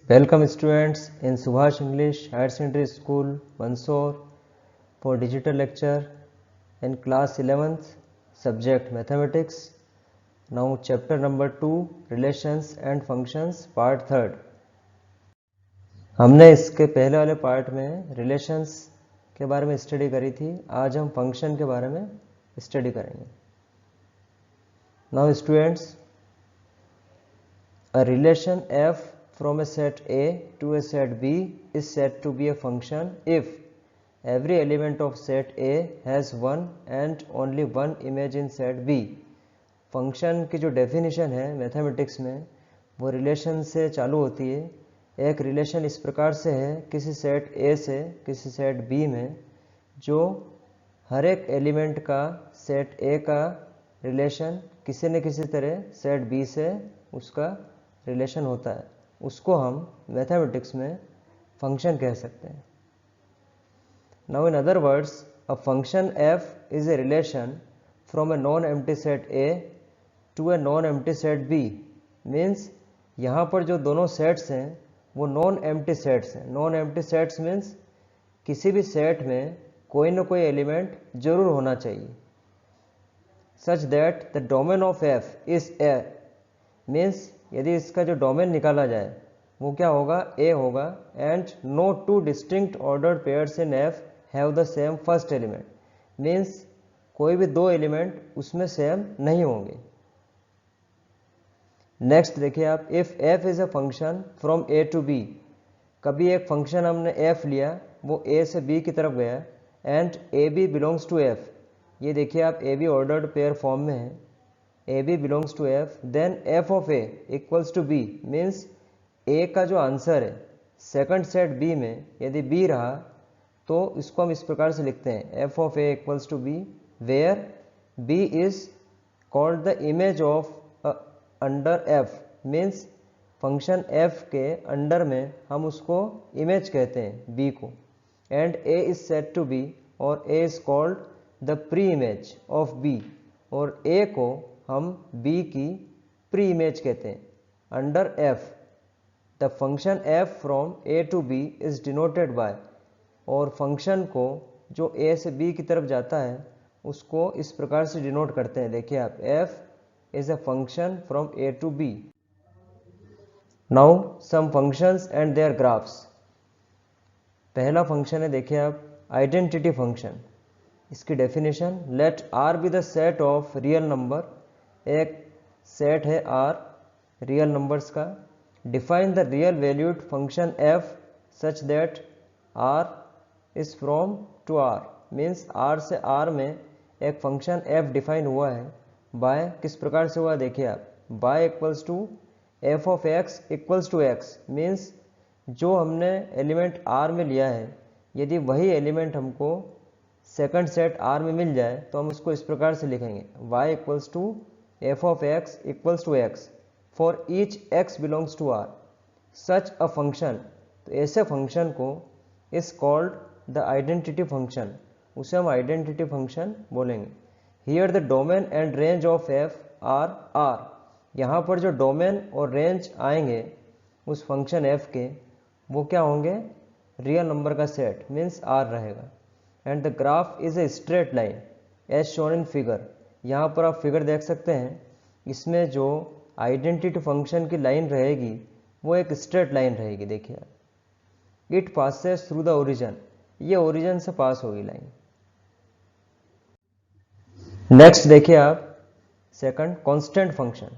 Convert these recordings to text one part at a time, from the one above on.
Welcome students in Subhash English Higher Secondary School, Mandsaur for digital lecture in class 11th, subject mathematics. Now chapter number 2, relations and functions, part 3rd. हमने इसके पहले वाले part में relations के बारे में study करी थी. आज हम फंक्शन के बारे में स्टडी करेंगे. Now students, a relation f from a set A to a set B is said to be a function if every element of set A has one and only one image in set B. Function की जो definition है mathematics में वो relation से चालू होती है. एक रिलेशन इस प्रकार से है किसी सेट A से किसी सेट B में जो हर एक एलिमेंट का सेट A का रिलेशन किसी न किसी तरह सेट B से उसका रिलेशन होता है, उसको हम मैथमेटिक्स में फंक्शन कह सकते हैं. Now in other words, a function f is a relation from a non empty set A to a non empty set B. Means यहाँ पर जो दोनों सेट्स हैं वो नॉन एम्प्टी सेट्स हैं. नॉन एम्प्टी सेट्स मीन्स किसी भी set में कोई ना कोई एलिमेंट जरूर होना चाहिए. Such that the domain of f is A. Means यदि इसका जो डोमेन निकाला जाए वो क्या होगा, A होगा. And no two distinct ordered pairs in F have the same first element. Means कोई भी दो एलिमेंट उसमें सेम नहीं होंगे. नेक्स्ट देखिए आप, if F is a function from A to B. कभी एक फंक्शन हमने F लिया, वो A से B की तरफ गया and AB belongs to F. ये देखिए आप, AB ऑर्डर्ड पेयर फॉर्म में है. AB belongs to F, then f of A equals to B. Means A का जो आंसर है सेकंड सेट B में यदि B रहा तो इसको हम इस प्रकार से लिखते हैं f of A equals to B, where B is called the image of under F. Means function F के अंडर में हम उसको इमेज कहते हैं B को. And A is said to be और A is called the pre-image of B. और A को हम B की प्री इमेज कहते हैं under F. The function F from A to B is denoted by. और फंक्शन को जो A से B की तरफ जाता है उसको इस प्रकार से डिनोट करते हैं. देखिए आप, F is a function from A to B. Now some functions and their graphs. पहला फंक्शन है देखिए आप, आइडेंटिटी फंक्शन. इसकी definition, let R be the set of real number. एक सेट है R रियल नंबर्स का. Define the real valued function f such that R is from to R. Means R से R में एक function f define हुआ है. Bye किस प्रकार से हुआ देखिए आप, by equals to f of x equals to x. Means जो हमने एलिमेंट R में लिया है यदि वही एलिमेंट हमको सेकंड सेट R में मिल जाए तो हम उसको इस प्रकार से लिखेंगे, y equals to f of x equals to x for each x belongs to R. Such a function, तो ऐसे फंक्शन को is called the identity function. उसे हम identity function बोलेंगे. Here the domain and range of f are R. यहाँ पर जो domain और रेंज आएंगे उस फंक्शन f के वो क्या होंगे, रियल नंबर का सेट मीन्स R रहेगा. And the graph is a straight line as shown in figure. यहाँ पर आप फिगर देख सकते हैं, इसमें जो आइडेंटिटी फंक्शन की लाइन रहेगी वो एक स्ट्रेट लाइन रहेगी. देखिए, it passes through the origin. ये ओरिजिन से पास होगी लाइन. नेक्स्ट देखिए आप, second constant function.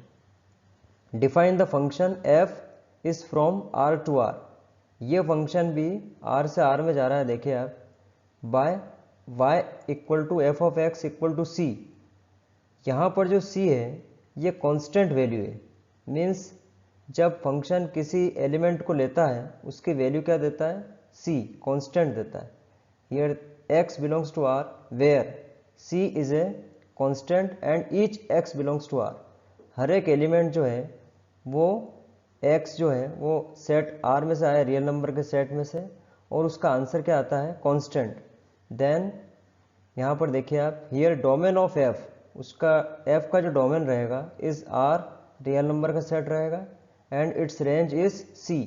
Define the function f is from R to R. ये फंक्शन भी R से R में जा रहा है. देखिए आप, by y equal to f of x equal to c. यहाँ पर जो c है ये कांस्टेंट वैल्यू है. मीन्स जब फंक्शन किसी एलिमेंट को लेता है उसकी वैल्यू क्या देता है, c कांस्टेंट देता है. Here x belongs to r where c is a constant and each x belongs to r. हर एक एलिमेंट जो है वो x जो है वो सेट R में से आया, रियल नंबर के सेट में से, और उसका आंसर क्या आता है, कांस्टेंट. देन यहाँ पर देखिए आप, हियर डोमेन ऑफ f, उसका f का जो डोमेन रहेगा इज R, रियल नंबर का सेट रहेगा, and it's range is C.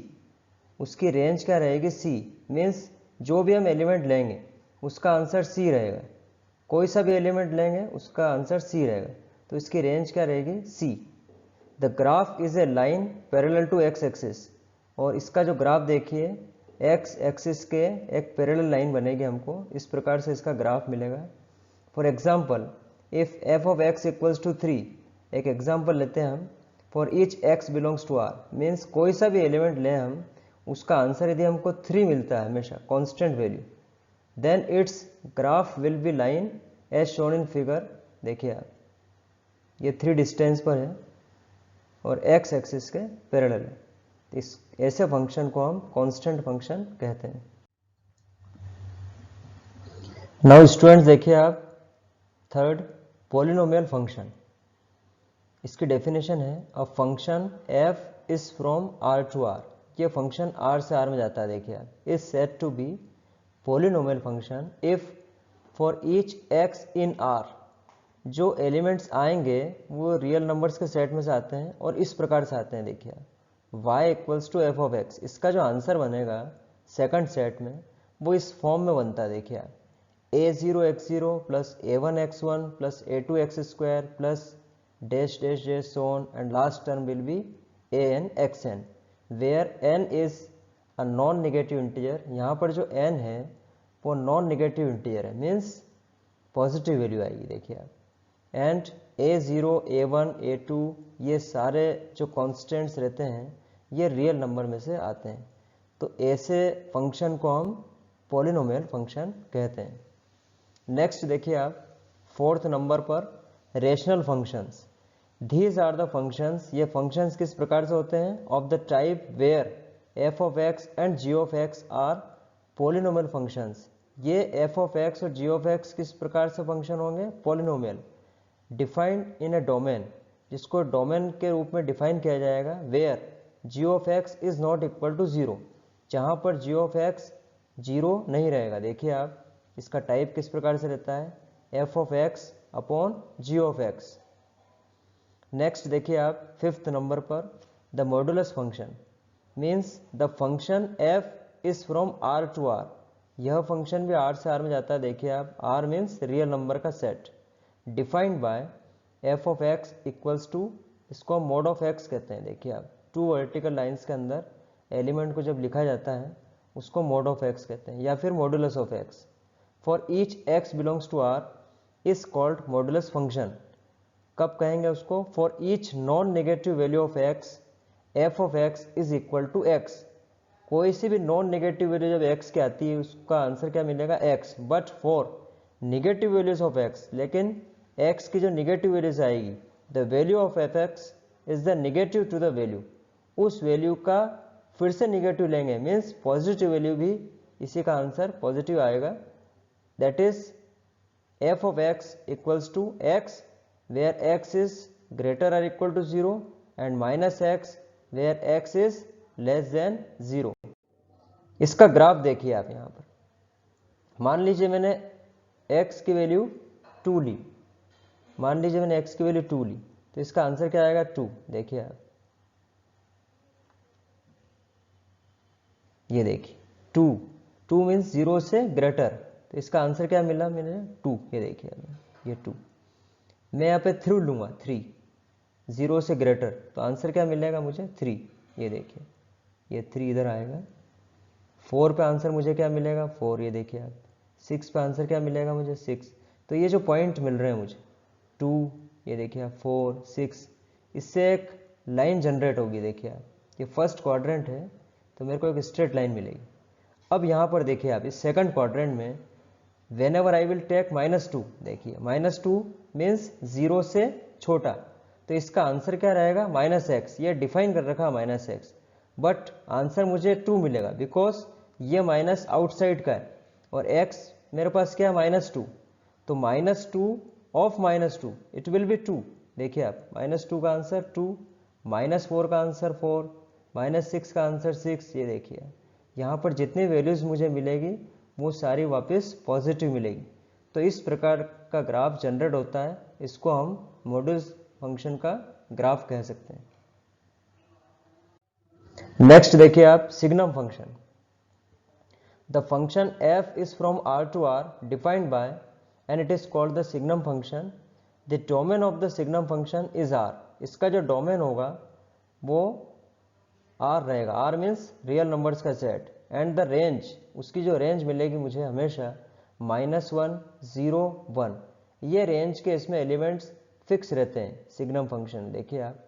उसकी रेंज क्या रहेगी सी, मीन्स जो भी हम एलिमेंट लेंगे उसका आंसर सी रहेगा, कोई सा भी एलिमेंट लेंगे उसका आंसर सी रहेगा, तो इसकी रेंज क्या रहेगी c. The graph is a line parallel to x axis, और इसका जो ग्राफ देखिए एक्स एक्सिस के एक पैरेलल लाइन बनेगी, हमको इस प्रकार से इसका ग्राफ मिलेगा। For example if F of X equals to 3, एक एग्जाम्पल लेते हैं हम, for each X belongs to R, means कोई सा भी एलिमेंट लें हम, उसका आंसर यदि हमको 3 मिलता है हमेशा constant value, then it's graph will be line as shown in figure. देखिए आप, ये 3 डिस्टेंस पर है और एक्स एक्सिस के पैरेलल है, इस ऐसे फंक्शन को हम कांस्टेंट फंक्शन कहते हैं। नाउ स्टूडेंट्स देखिए आप, थर्ड पॉलिनोमियल फंक्शन, इसकी डेफिनेशन है a function f is from r to r, ये फंक्शन r से r में जाता है। देखिए आप, is said to be polynomial function if for each x in r, जो एलिमेंट्स आएंगे वो रियल नंबर्स के सेट में से आते हैं और इस प्रकार से आते हैं। देखिए y equals to F of X, इसका जो आंसर बनेगा सेकंड सेट में वो इस फॉर्म में बनता है। देखिए आप, a0x0 plus a1x1 plus a2x2 plus dash dash dash so on, and last term will be an xn, where n is a non negative integer. यहाँ पर जो n है वो नॉन नेगेटिव इंटीजर है, मीन्स पॉजिटिव वैल्यू आएगी। देखिए आप, and a0 a1 a2 ये सारे जो कॉन्स्टेंट्स रहते हैं ये रियल नंबर में से आते हैं, तो ऐसे फंक्शन को हम पॉलिनोमियल फंक्शन कहते हैं। नेक्स्ट देखिए आप, फोर्थ नंबर पर rational functions. These are the functions, ये फंक्शंस किस प्रकार से होते हैं, of the type where f of x and g of x are polynomial functions. ये f ऑफ x और g ऑफ x किस प्रकार से फंक्शन होंगे, polynomial, defined in a domain, जिसको डोमेन के रूप में डिफाइन किया जाएगा, where g of x is not equal to 0, जहाँ पर g ऑफ x 0 नहीं रहेगा। देखिए आप, इसका टाइप किस प्रकार से रहता है, f of x upon g of x। Next देखिए आप, फिफ्थ नंबर पर the modulus function, means the function f is from r to r, यह फंक्शन भी r से r में जाता है। देखिए आप, r मीन्स रियल नंबर का set, defined by f of x equals to, इसको हम मोड ऑफ x कहते हैं। देखिए आप, 2 वर्टिकल लाइंस के अंदर एलिमेंट को जब लिखा जाता है उसको मोड ऑफ x कहते हैं, या फिर modulus of x। For each x belongs to r is called modulus function. कब कहेंगे उसको, for each non negative value of x f of x is equal to x, कोई सी भी नॉन नेगेटिव वैल्यू जब x की आती है उसका आंसर क्या मिलेगा x, but for negative values of x, लेकिन x की जो नेगेटिव वैल्यूज आएगी, the value of f x is the negative to the value, उस वैल्यू का फिर से नेगेटिव लेंगे, मीन्स पॉजिटिव वैल्यू भी इसी का आंसर पॉजिटिव आएगा। That is f of x equals to x where x is greater or equal to 0 and minus x where x is less than 0। इसका ग्राफ देखिए आप, यहाँ पर मान लीजिए मैंने x की वैल्यू 2 ली, मान लीजिए मैंने x की वैल्यू 2 ली, तो इसका आंसर क्या आएगा 2। देखिए आप, ये देखिए 2 मीन्स 0 से ग्रेटर, तो इसका आंसर क्या मिला मैंने 2। ये देखिए ये 2, मैं यहाँ पे 3 लूँगा, 3 0 से ग्रेटर, तो आंसर क्या मिलेगा मुझे 3। ये देखिए, ये 3 इधर आएगा। 4 पे आंसर मुझे क्या मिलेगा 4, ये देखिए आप। 6 पे आंसर क्या मिलेगा मुझे 6। तो ये जो पॉइंट मिल रहे हैं मुझे 2, ये देखिए आप 4 6, इससे एक लाइन जनरेट होगी। देखिए आप, ये फर्स्ट क्वाड्रेंट है तो मेरे को एक स्ट्रेट लाइन मिलेगी। अब यहाँ पर देखिए आप, इस सेकंड क्वाड्रेंट में whenever I will take -2, देखिए -2 मीन्स 0 से छोटा, तो इसका आंसर क्या रहेगा -x, ये डिफाइन कर रखा -x, बट आंसर मुझे 2 मिलेगा बिकॉज ये माइनस आउटसाइड का है और x मेरे पास क्या है -2, तो -2 ऑफ -2 इट विल बी 2। देखिए आप, -2 का आंसर 2, -4 का आंसर 4, -6 का आंसर 6। ये देखिए यहाँ पर जितनी वैल्यूज मुझे मिलेगी वो सारी वापस पॉजिटिव मिलेगी। तो इस प्रकार का ग्राफ जनरेट होता है, इसको हम मॉडुलस फंक्शन का ग्राफ कह सकते हैं। नेक्स्ट देखिए आप signum function. The function f is from R to R defined by and it is called the signum function. The domain of the signum function is R. इसका जो domain होगा वो R रहेगा। R मीन्स रियल नंबर्स का set and the range, उसकी जो range मिलेगी मुझे हमेशा -1, 0, 1, ये रेंज के इसमें एलिमेंट्स फिक्स रहते हैं सिग्नम फंक्शन। देखिए आप,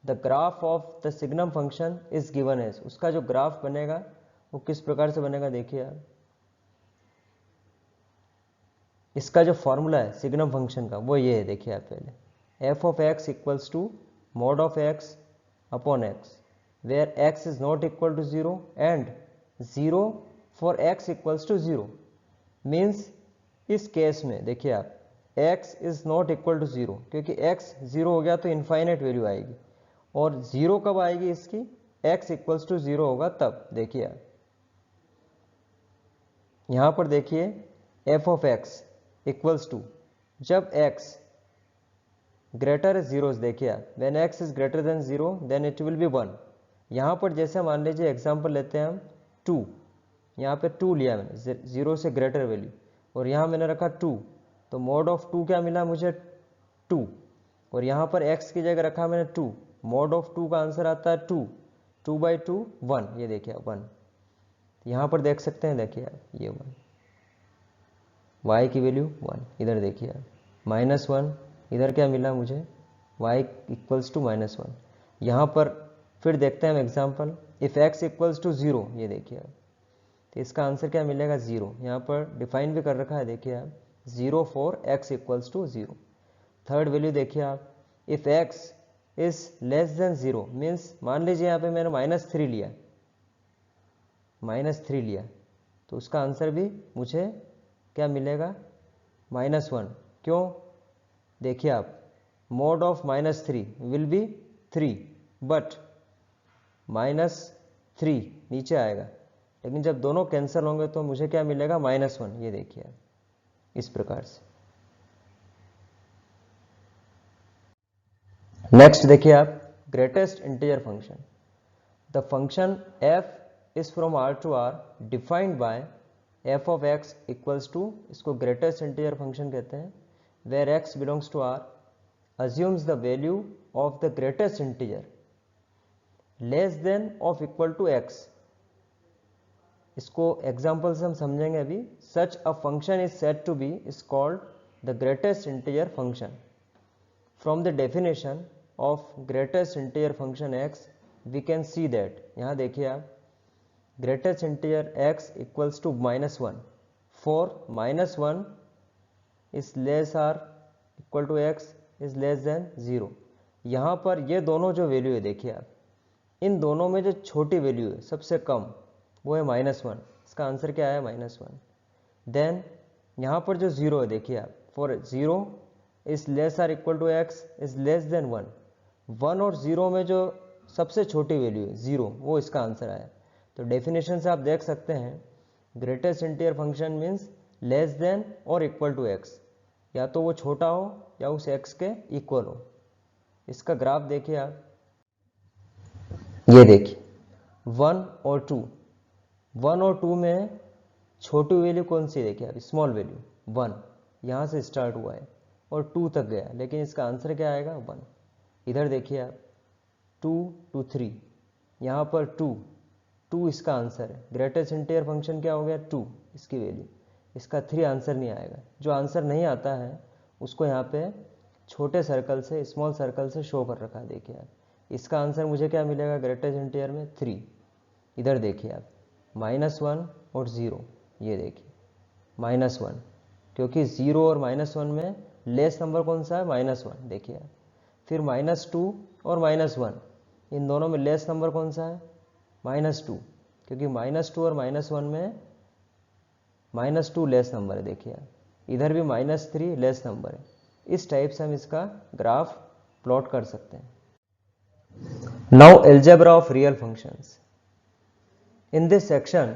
the graph of the signum function is given as, उसका जो ग्राफ बनेगा वो किस प्रकार से बनेगा देखिए आप। इसका जो फॉर्मूला है सिग्नम फंक्शन का वो ये है, देखिए आप पहले f of x equals to mod of x upon x where x is not equal to 0 and 0 for x equals to 0। Means इस केस में देखिए आप x is not equal to 0, क्योंकि x 0 हो गया तो इनफाइनाइट वैल्यू आएगी, और 0 कब आएगी इसकी, x इक्वल्स टू 0 होगा तब। देखिए आप यहां पर देखिए f of x equals to, जब x ग्रेटर 0, देखिए आप when x is greater than 0 then it will be 1। यहां पर जैसे मान लीजिए एग्जांपल लेते हैं हम 2, यहाँ पे 2 लिया मैंने 0 से ग्रेटर वैल्यू, और यहाँ मैंने रखा 2, तो मोड ऑफ 2 क्या मिला मुझे 2, और यहाँ पर x की जगह रखा मैंने 2, मोड ऑफ 2 का आंसर आता है 2, 2 बाई 2 1, ये देखिए 1। यहाँ पर देख सकते हैं, देखिए आप ये 1, y की वैल्यू 1, इधर देखिए आप -1, इधर क्या मिला मुझे y इक्वल्स टू -1। यहाँ पर फिर देखते हैं हम example, if x equals to 0, ये देखिए आप, तो इसका आंसर क्या मिलेगा 0। यहाँ पर डिफाइन भी कर रखा है, देखिए आप 0 for x equals to 0। Third value देखिए आप, if x is less than 0, means मान लीजिए यहाँ पे मैंने -3 लिया, -3 लिया, तो उसका आंसर भी मुझे क्या मिलेगा -1। क्यों, देखिए आप mode of -3 will be 3, but -3 नीचे आएगा, लेकिन जब दोनों कैंसिल होंगे तो मुझे क्या मिलेगा -1, ये देखिए आप इस प्रकार से। नेक्स्ट देखिए आप greatest integer function. The function f is from R to R defined by f of x equals to, इसको ग्रेटेस्ट इंटीजर फंक्शन कहते हैं, where x belongs to R assumes the value of the greatest integer less than of equal to x। इसको example से हम समझेंगे अभी। Such a function is said to be is called the greatest integer function. From the definition of greatest integer function x we can see that, यहाँ देखिए आप greatest integer x equals to -1 for -1 is less or equal to x is less than 0। यहाँ पर ये दोनों जो value है देखिए आप, इन दोनों में जो छोटी वैल्यू है सबसे कम वो है -1, इसका आंसर क्या है -1। देन यहाँ पर जो 0 है देखिए आप, for 0 is less or equal to x is less than 1, 1 और 0 में जो सबसे छोटी वैल्यू है 0, वो इसका आंसर आया। तो डेफिनेशन से आप देख सकते हैं greatest integer function means less than और इक्वल टू x, या तो वो छोटा हो या उस x के इक्वल हो। इसका ग्राफ देखिए आप, ये देखिए 1 और 2, 1 और 2 में छोटी वैल्यू कौन सी है देखिए आप, स्मॉल वैल्यू 1, यहाँ से स्टार्ट हुआ है और 2 तक गया, लेकिन इसका आंसर क्या आएगा 1। इधर देखिए आप 2 to 3, यहाँ पर 2 इसका आंसर है। ग्रेटेस्ट इंटीजर फंक्शन क्या हो गया 2 इसकी वैल्यू, इसका 3 आंसर नहीं आएगा। जो आंसर नहीं आता है उसको यहाँ पे छोटे सर्कल से, स्मॉल सर्कल से शो कर रखा है, देखिए आप। इसका आंसर मुझे क्या मिलेगा ग्रेटेस्ट इंटीजर में 3। इधर देखिए आप -1 और 0, ये देखिए -1, क्योंकि 0 और -1 में लेस नंबर कौन सा है -1, देखिए आप। फिर -2 और -1, इन दोनों में लेस नंबर कौन सा है -2, क्योंकि -2 और -1 में -2 लेस नंबर है, देखिए आप। इधर भी -3 लेस नंबर है। इस टाइप से हम इसका ग्राफ प्लॉट कर सकते हैं। Now algebra of real functions. In this section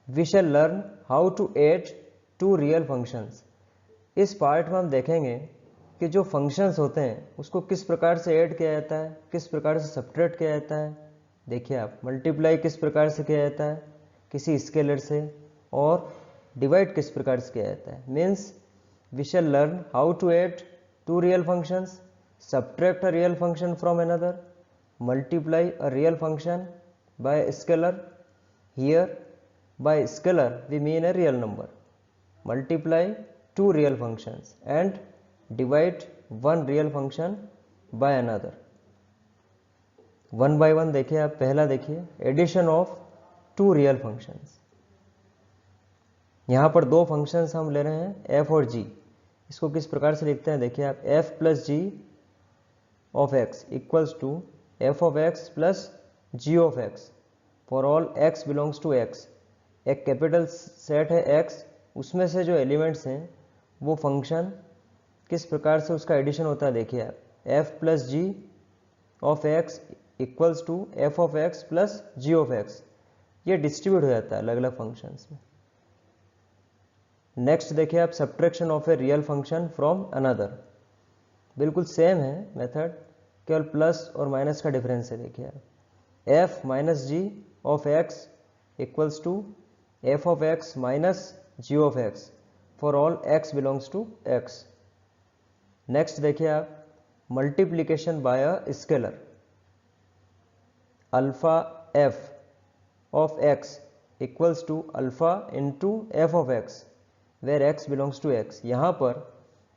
we shall learn how to add two real functions. इस पार्ट में हम देखेंगे कि जो फंक्शंस होते हैं उसको किस प्रकार से ऐड किया जाता है, किस प्रकार से सब्ट्रैक्ट किया जाता है, देखिए आप, मल्टीप्लाई किस प्रकार से किया जाता है, किसी स्केलर से, और डिवाइड किस प्रकार से किया जाता है। Means we shall learn how to add two real functions, subtract a real function from another, multiply a real function by a scalar. Here by scalar we mean a real number. Multiply two real functions and divide one real function by another. One by one देखिए आप, पहला देखिए addition of two real functions. यहाँ पर दो functions हम ले रहे हैं f और g। इसको किस प्रकार से लिखते हैं देखिए आप, f plus g of x equals to f of x plus g of x for all x belongs to x। एक कैपिटल सेट है x, उसमें से जो एलिमेंट्स हैं वो फंक्शन किस प्रकार से उसका एडिशन होता है देखिए आप, f plus g of x equals to f of x plus g of x। ये डिस्ट्रीब्यूट हो जाता है अलग अलग फंक्शंस में। नेक्स्ट देखिए आप, subtraction of a real function from another. बिल्कुल सेम है मेथड, केवल प्लस और माइनस का डिफरेंस है। देखिए आप, f minus g of x equals to f of x minus g of x for all x belongs to x। Next देखिए आप, multiplication by a scalar, alpha f of x equals to alpha into f of x where x belongs to x। यहाँ पर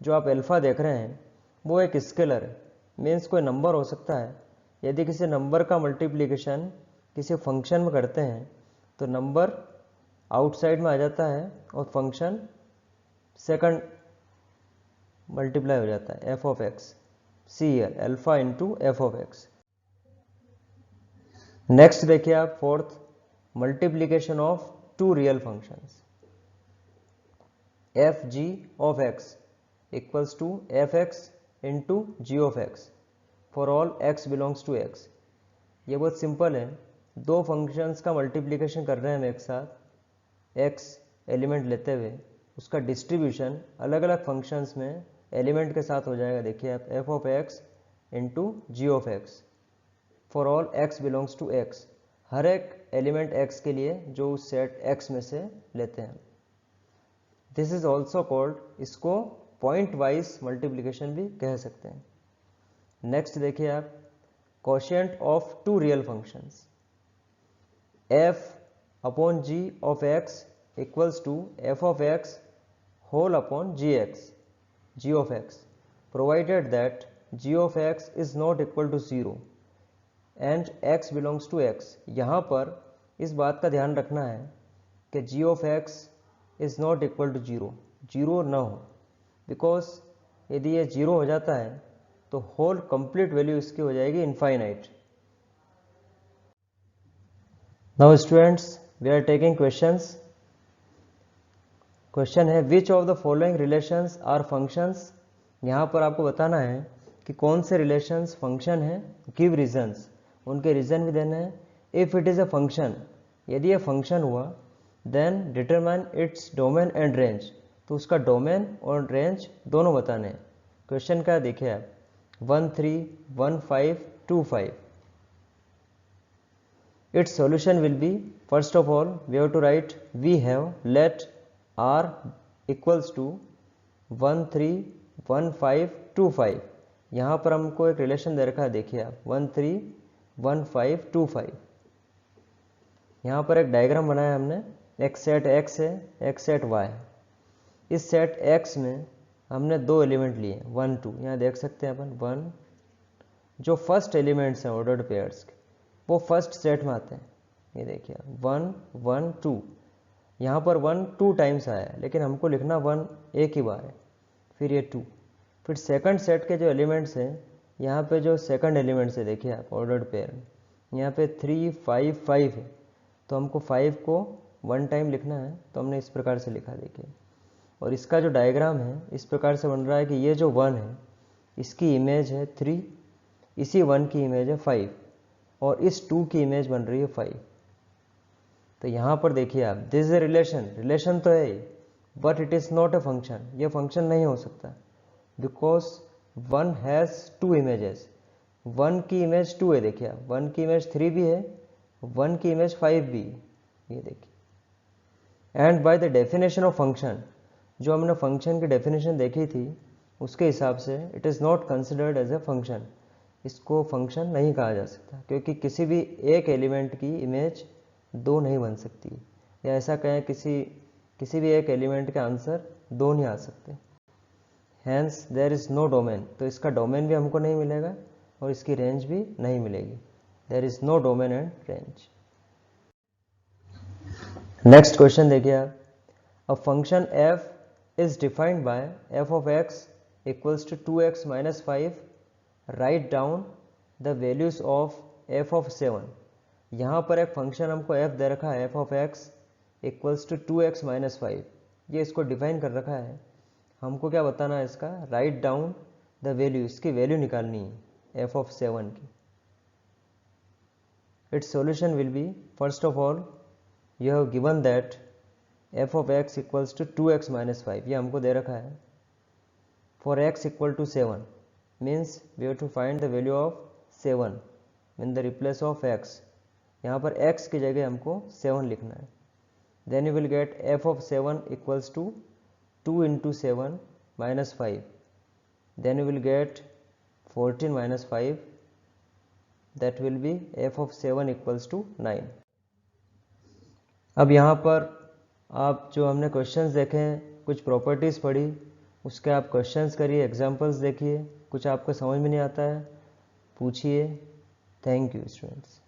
जो आप alpha देख रहे हैं वो एक स्केलर है, मीन्स कोई नंबर हो सकता है। यदि किसी नंबर का मल्टीप्लिकेशन किसी फंक्शन में करते हैं तो नंबर आउटसाइड में आ जाता है और फंक्शन सेकंड मल्टीप्लाई हो जाता है, f ऑफ x। सी है alpha into f of x। Next देखिए आप, fourth, multiplication of two real functions, f g of x equals to f x into g of x for all x belongs to x। ये बहुत simple है, दो functions का multiplication कर रहे हैं हम एक साथ, x एलिमेंट लेते हुए उसका डिस्ट्रीब्यूशन अलग अलग फंक्शंस में एलिमेंट के साथ हो जाएगा। देखिए आप, f of x into g of x for all x belongs to x। हर एक एलिमेंट x के लिए जो उस सेट x में से लेते हैं। दिस इज ऑल्सो कॉल्ड, इसको पॉइंट वाइज मल्टीप्लिकेशन भी कह सकते हैं। नेक्स्ट देखिए आप, quotient of two real functions, f upon g of x equals to f of x whole upon g of x, provided that g of x is not equal to 0 and x belongs to x। यहाँ पर इस बात का ध्यान रखना है कि g of x is not equal to 0, 0 ना हो, बिकॉज यदि ये 0 हो जाता है तो होल कंप्लीट वैल्यू इसकी हो जाएगी infinite. Now students, we are taking questions. Question है, which of the following relations are functions. यहाँ पर आपको बताना है कि कौन से रिलेशंस फंक्शन है, गिव रीजंस, उनके रीजन भी देने हैं। If it is a function, यदि ये फंक्शन हुआ, then determine its domain and range, तो उसका डोमेन और रेंज दोनों बताने हैं। क्वेश्चन क्या देखिए आप, 1 3 1 5 2 5। Its solution will be, first of all we have to write we have let r equals to 1 3 1 5 2 5। यहाँ पर हमको एक रिलेशन दे रखा है, देखिए आप, 1 3 1 5 2 5। यहाँ पर एक डायग्राम बनाया हमने, एक सेट x है, एक सेट y है। इस सेट x में हमने दो एलिमेंट लिए 1 2, यहाँ देख सकते हैं अपन 1, जो फर्स्ट एलिमेंट्स हैं ऑर्डर्ड पेयर्स के वो फर्स्ट सेट में आते हैं। ये देखिए 1 1 2, यहाँ पर 1 2 टाइम्स आया है, लेकिन हमको लिखना 1 एक ही बार है, फिर ये 2। फिर सेकंड सेट के जो एलिमेंट्स हैं, यहाँ पे जो सेकंड एलिमेंट्स है देखिए आप ऑर्डर्ड पेयर में, यहाँ पे 3 5 5 है, तो हमको 5 को 1 टाइम लिखना है, तो हमने इस प्रकार से लिखा देखिए। और इसका जो डायग्राम है इस प्रकार से बन रहा है कि ये जो 1 है इसकी इमेज है 3, इसी 1 की इमेज है 5, और इस 2 की इमेज बन रही है 5। तो यहाँ पर देखिए आप, दिस इज ए रिलेशन तो है, but it is not a function. ये फंक्शन नहीं हो सकता, बिकॉज 1 हैज 2 इमेजेस। 1 की इमेज 2 है, देखिए आप, 1 की इमेज 3 भी है 1 की इमेज 5 भी, ये देखिए। And by the definition of function, जो हमने फंक्शन की डेफिनेशन देखी थी उसके हिसाब से it is not considered as a function, इसको फंक्शन नहीं कहा जा सकता, क्योंकि किसी भी एक एलिमेंट की इमेज दो नहीं बन सकती, या ऐसा कहें किसी भी एक एलिमेंट के आंसर दो नहीं आ सकते। Hence there is no domain, तो इसका डोमेन भी हमको नहीं मिलेगा और इसकी रेंज भी नहीं मिलेगी। There is no domain and range. Next question देखिए आप, a function f is defined by f of x equals to 2x minus 5, write down the values of f of 7। यहाँ पर एक फंक्शन हमको f दे रखा है, f of x equals to 2x minus 5, ये इसको डिफाइन कर रखा है। हमको क्या बताना है इसका, राइट डाउन द वैल्यू, इसकी वैल्यू निकालनी है f ऑफ 7 की। It's solution will be, first of all you have given that f of x equals to 2x minus 5, ये हमको दे रखा है। for x equal to 7 means we have to find the value of 7 in the replace of x, यहाँ पर x की जगह हमको 7 लिखना है। then you will get f of 7 equals to 2 into 7 minus 5, then you will get 14 minus 5, that will be f of 7 equals to 9। अब यहाँ पर आप जो हमने क्वेश्चंस देखे हैं, कुछ प्रॉपर्टीज़ पढ़ी, उसके आप क्वेश्चंस करिए, एग्जांपल्स देखिए, कुछ आपको समझ में नहीं आता है पूछिए। Thank you students.